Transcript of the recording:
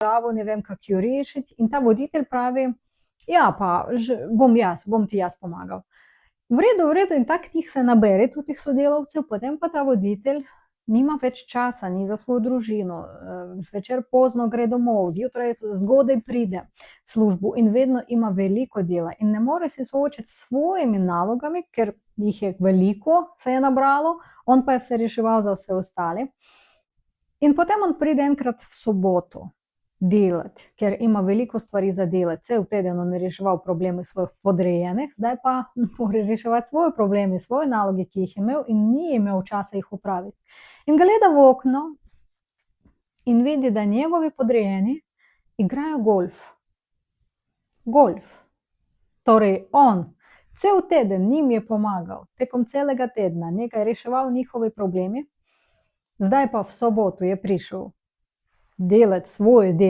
težavo, ne vem, kako jo rešiti. In ta voditelj pravi, ja, pa bom ti jaz pomagal. V redu, in tak tih se nabere tudi teh sodelavcev, potem pa ta voditelj nima več časa, ni za svojo družino, zvečer pozno gre domov, zjutraj zgodaj pride v službo in vedno ima veliko dela in ne more se soočiti s svojimi nalogami, ker jih je veliko, se je nabralo, on pa je vse reševal za vse ostale. In potem on pride enkrat v soboto delati, ker ima veliko stvari za delati. Cel teden on je reševal probleme svojih podrejenih, zdaj pa mora reševati svoje probleme, svoje naloge, ki jih je imel in ni imel časa jih opraviti. In gleda v okno in vidi, da njegovi podrejeni igrajo golf. Golf. Torej on cel teden njim je pomagal, tekom celega tedna, nekaj reševal njihove probleme, zdaj pa v soboto je prišel delati svoje delo.